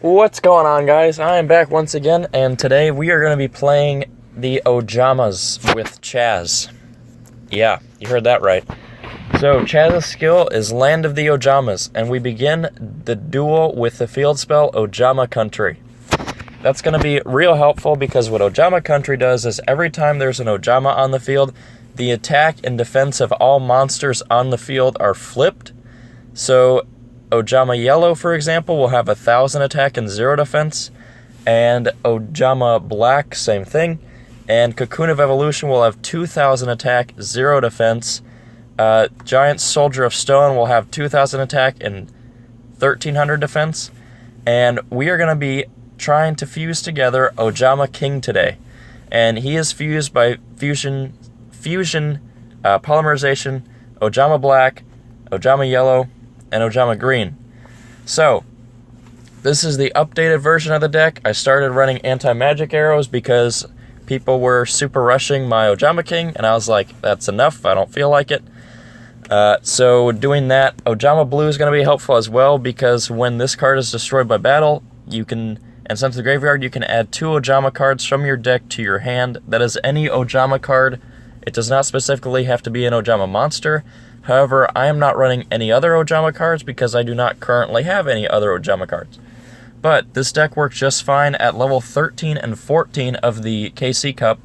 What's going on, guys? I am back once again, and today we are going to be playing the Ojamas with Chaz. Yeah, you heard that right. So, Chaz's skill is Land of the Ojamas, and we begin the duel with the field spell Ojama Country. That's going to be real helpful because what Ojama Country does is every time there's an Ojama on the field, the attack and defense of all monsters on the field are flipped. So, Ojama Yellow, for example, will have 1,000 attack and 0 defense, and Ojama Black, same thing, and Cocoon of Evolution will have 2,000 attack, 0 defense. Giant Soldier of Stone will have 2,000 attack and 1,300 defense, and we are going to be trying to fuse together Ojama King today, and he is fused by fusion, polymerization, Ojama Black, Ojama Yellow, and Ojama Green. So, this is the updated version of the deck. I started running anti-magic arrows because people were super rushing my Ojama King, and I was like, that's enough, I don't feel like it. So doing that, Ojama Blue is going to be helpful as well, because when this card is destroyed by battle, you can, and sent to the graveyard, you can add 2 Ojama cards from your deck to your hand. That is any Ojama card. It does not specifically have to be an Ojama monster. However, I am not running any other Ojama cards because I do not currently have any other Ojama cards. But this deck works just fine at level 13 and 14 of the KC Cup,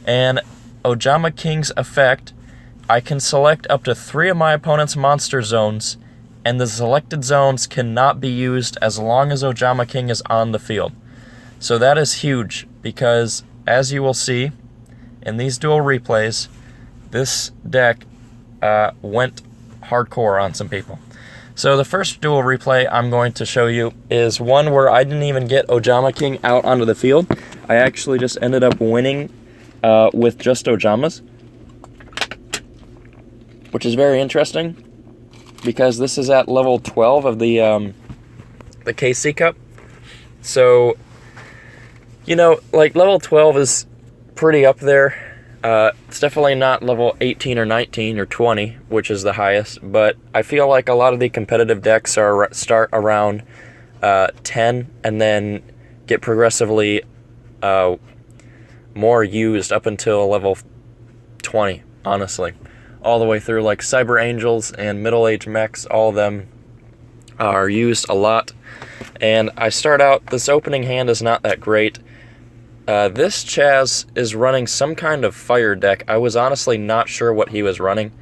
and Ojama King's effect, I can select up to 3 of my opponent's monster zones, and the selected zones cannot be used as long as Ojama King is on the field. So that is huge, because as you will see in these dual replays, this deck went hardcore on some people. So the first dual replay I'm going to show you is one where I didn't even get Ojama King out onto the field. I actually just ended up winning with just Ojamas, which is very interesting because this is at level 12 of the KC Cup. So, you know, like level 12 is pretty up there. It's definitely not level 18 or 19 or 20, which is the highest, but I feel like a lot of the competitive decks start around 10 and then get progressively more used up until level 20, honestly. All the way through, like Cyber Angels and Middle Age Mechs, all of them are used a lot. And I start out, this opening hand is not that great. This Chaz is running some kind of fire deck. I was honestly not sure what he was running,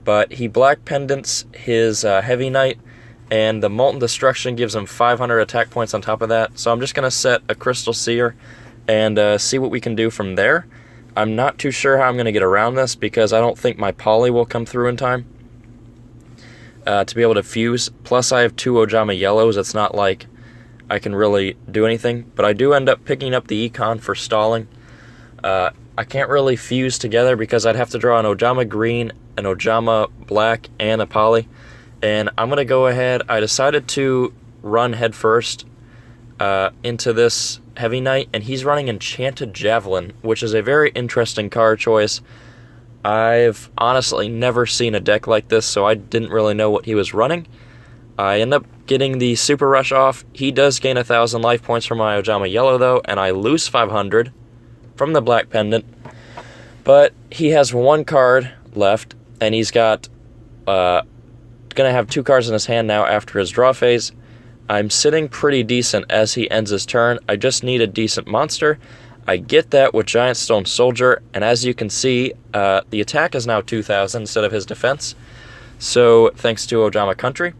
but he Black Pendants his Heavy Knight, and the Molten Destruction gives him 500 attack points on top of that. So I'm just going to set a Crystal Seer and see what we can do from there. I'm not too sure how I'm going to get around this because I don't think my Poly will come through in time to be able to fuse. Plus I have 2 Ojama Yellows. It's not like I can really do anything, but I do end up picking up the Econ for stalling. I can't really fuse together because I'd have to draw an Ojama Green, an Ojama Black, and a Poly. And I'm going to go ahead. I decided to run headfirst into this Heavy Knight, and he's running Enchanted Javelin, which is a very interesting card choice. I've honestly never seen a deck like this, so I didn't really know what he was running. I end up getting the Super Rush off. He does gain 1,000 life points from my Ojama Yellow, though, and I lose 500 from the Black Pendant. But he has 1 card left, and he's got going to have 2 cards in his hand now after his draw phase. I'm sitting pretty decent as he ends his turn. I just need a decent monster. I get that with Giant Stone Soldier, and as you can see, the attack is now 2,000 instead of his defense. So, thanks to Ojama Country.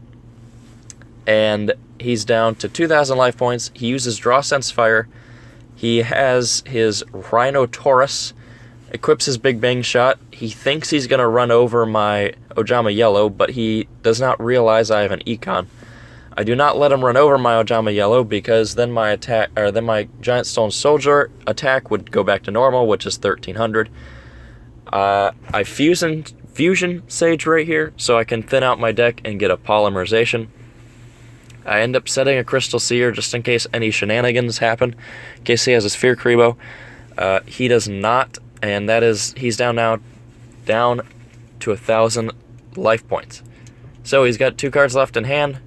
And he's down to 2,000 life points. He uses Draw Sense Fire. He has his Rhino Taurus, equips his Big Bang Shot. He thinks he's going to run over my Ojama Yellow, but he does not realize I have an Econ. I do not let him run over my Ojama Yellow because then my Giant Stone Soldier attack would go back to normal, which is 1,300. I Fusion Sage right here so I can thin out my deck and get a Polymerization. I end up setting a Crystal Seer just in case any shenanigans happen, in case he has a Sphere Kribo. He does not, and that is, he's down to 1,000 life points. So he's got 2 cards left in hand.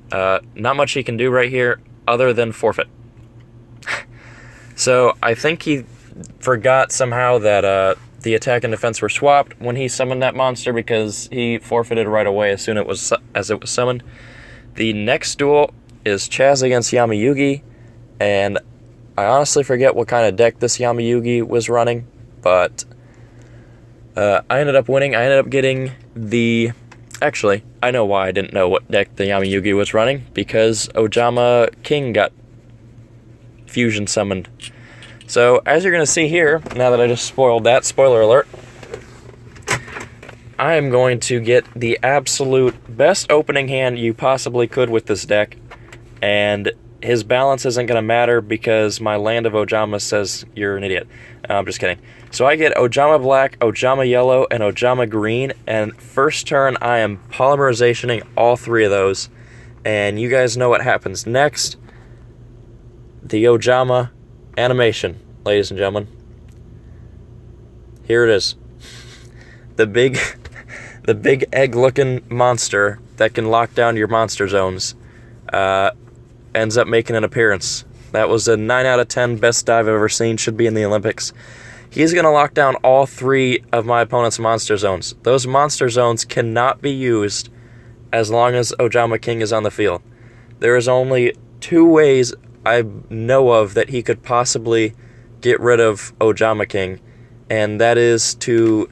Not much he can do right here. other than forfeit. So I think he forgot somehow that the attack and defense were swapped when he summoned that monster, because he forfeited right away as soon as it was summoned. The next duel is Chaz against Yamayugi, and I honestly forget what kind of deck this Yamayugi was running, but I ended up winning. I ended up getting the... Actually, I know why I didn't know what deck the Yamayugi was running, because Ojama King got fusion summoned. So, as you're going to see here, now that I just spoiled that, spoiler alert, I am going to get the absolute best opening hand you possibly could with this deck, and his balance isn't going to matter because my land of Ojama says you're an idiot. I'm just kidding. So I get Ojama Black, Ojama Yellow, and Ojama Green, and first turn I am polymerizationing all three of those, and you guys know what happens next. The Ojama animation, ladies and gentlemen. Here it is. The big egg-looking monster that can lock down your monster zones ends up making an appearance. That was a 9 out of 10 best dive I've ever seen. Should be in the Olympics. He's going to lock down all three of my opponent's monster zones. Those monster zones cannot be used as long as Ojama King is on the field. There is only 2 ways I know of that he could possibly get rid of Ojama King, and that is to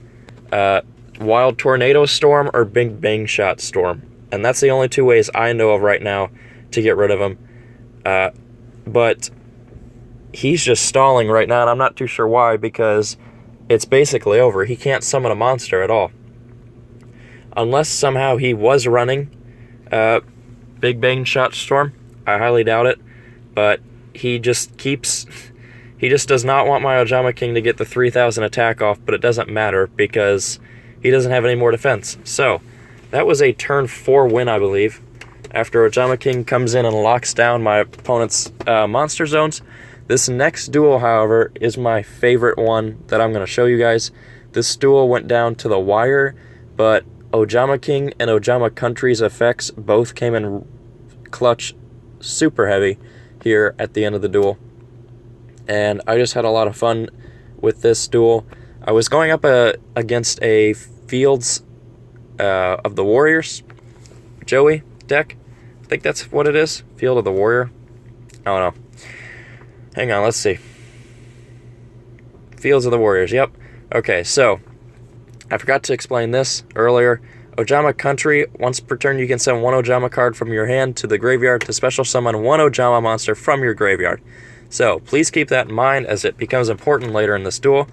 Wild Tornado Storm or Big Bang Shot Storm. And that's the only 2 ways I know of right now to get rid of him. But he's just stalling right now, and I'm not too sure why, because it's basically over. He can't summon a monster at all. Unless somehow he was running Big Bang Shot Storm. I highly doubt it. But he just does not want my Ojama King to get the 3,000 attack off, but it doesn't matter because he doesn't have any more defense. So, that was a turn 4 win, I believe. After Ojama King comes in and locks down my opponent's monster zones. This next duel, however, is my favorite one that I'm going to show you guys. This duel went down to the wire, but Ojama King and Ojama Country's effects both came in clutch super heavy here at the end of the duel. And I just had a lot of fun with this duel. I was going up against a Fields of the Warriors Joey deck. I think that's what it is. Field of the Warrior. I don't know. Hang on, let's see. Fields of the Warriors, yep. Okay, so I forgot to explain this earlier. Ojama Country, once per turn you can send 1 Ojama card from your hand to the graveyard to special summon 1 Ojama monster from your graveyard. So, please keep that in mind as it becomes important later in this duel.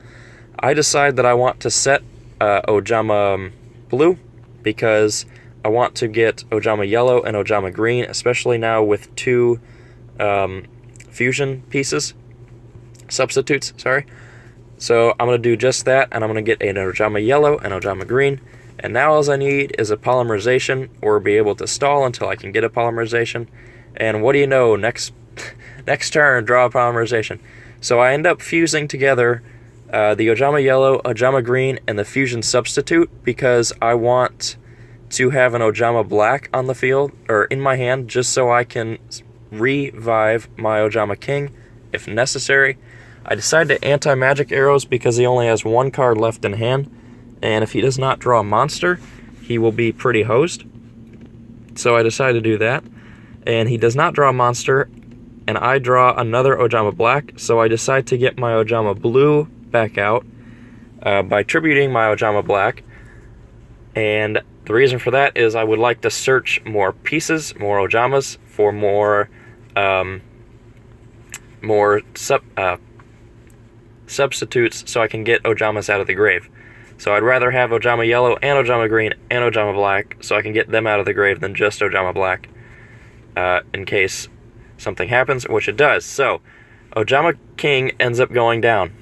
I decide that I want to set Ojama Blue because I want to get Ojama Yellow and Ojama Green, especially now with 2 fusion pieces. Substitutes, sorry. So, I'm going to do just that, and I'm going to get an Ojama Yellow and Ojama Green. And now all I need is a polymerization, or be able to stall until I can get a polymerization. And what do you know, next turn, draw a polymerization. So I end up fusing together the Ojama Yellow, Ojama Green, and the fusion substitute, because I want to have an Ojama Black on the field, or in my hand, just so I can revive my Ojama King, if necessary. I decided to anti-magic arrows because he only has 1 card left in hand. And if he does not draw a monster, he will be pretty hosed. So I decided to do that. And he does not draw a monster, and I draw another Ojama Black, so I decide to get my Ojama Blue back out by tributing my Ojama Black. And the reason for that is I would like to search more pieces, more Ojamas, for more substitutes so I can get Ojamas out of the grave. So I'd rather have Ojama Yellow and Ojama Green and Ojama Black so I can get them out of the grave than just Ojama Black in case something happens, which it does. So, Ojama King ends up going down.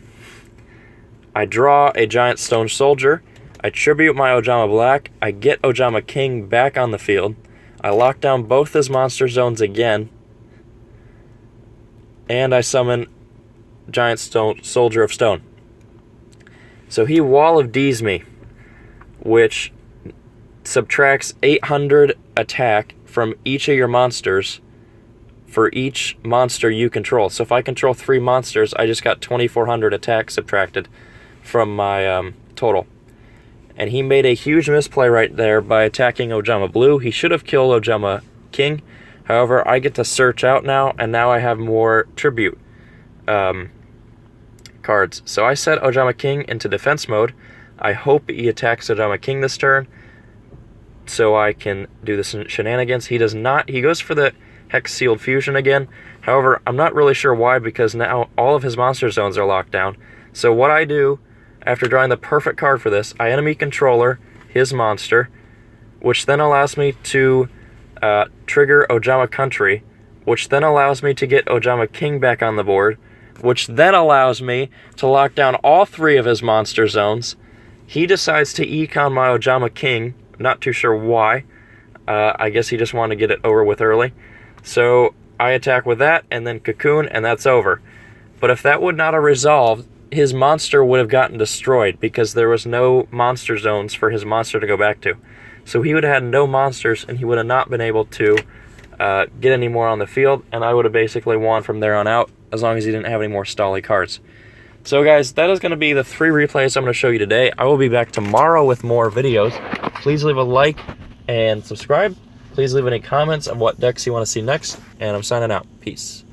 I draw a Giant Stone Soldier. I tribute my Ojama Black. I get Ojama King back on the field. I lock down both his monster zones again. And I summon Giant Soldier of Stone. So he Wall of D's me, which subtracts 800 attack from each of your monsters for each monster you control. So if I control 3 monsters, I just got 2,400 attack subtracted from my total. And he made a huge misplay right there by attacking Ojama Blue. He should have killed Ojama King. However, I get to search out now, and now I have more tribute cards. So I set Ojama King into defense mode. I hope he attacks Ojama King this turn, so I can do the shenanigans. He does not. He goes for the Hex Sealed Fusion again. However, I'm not really sure why, because now all of his monster zones are locked down. So what I do, after drawing the perfect card for this, I enemy controller his monster, which then allows me to trigger Ojama Country, which then allows me to get Ojama King back on the board, which then allows me to lock down all 3 of his monster zones. He decides to econ my Ojama King, not too sure why. I guess he just wanted to get it over with early. So I attack with that, and then Cocoon, and that's over. But if that would not have resolved, his monster would have gotten destroyed, because there was no monster zones for his monster to go back to. So he would have had no monsters, and he would have not been able to get any more on the field, and I would have basically won from there on out, as long as he didn't have any more stally cards. So guys, that is going to be the 3 replays I'm going to show you today. I will be back tomorrow with more videos. Please leave a like and subscribe. Please leave any comments on what decks you want to see next, and I'm signing out. Peace.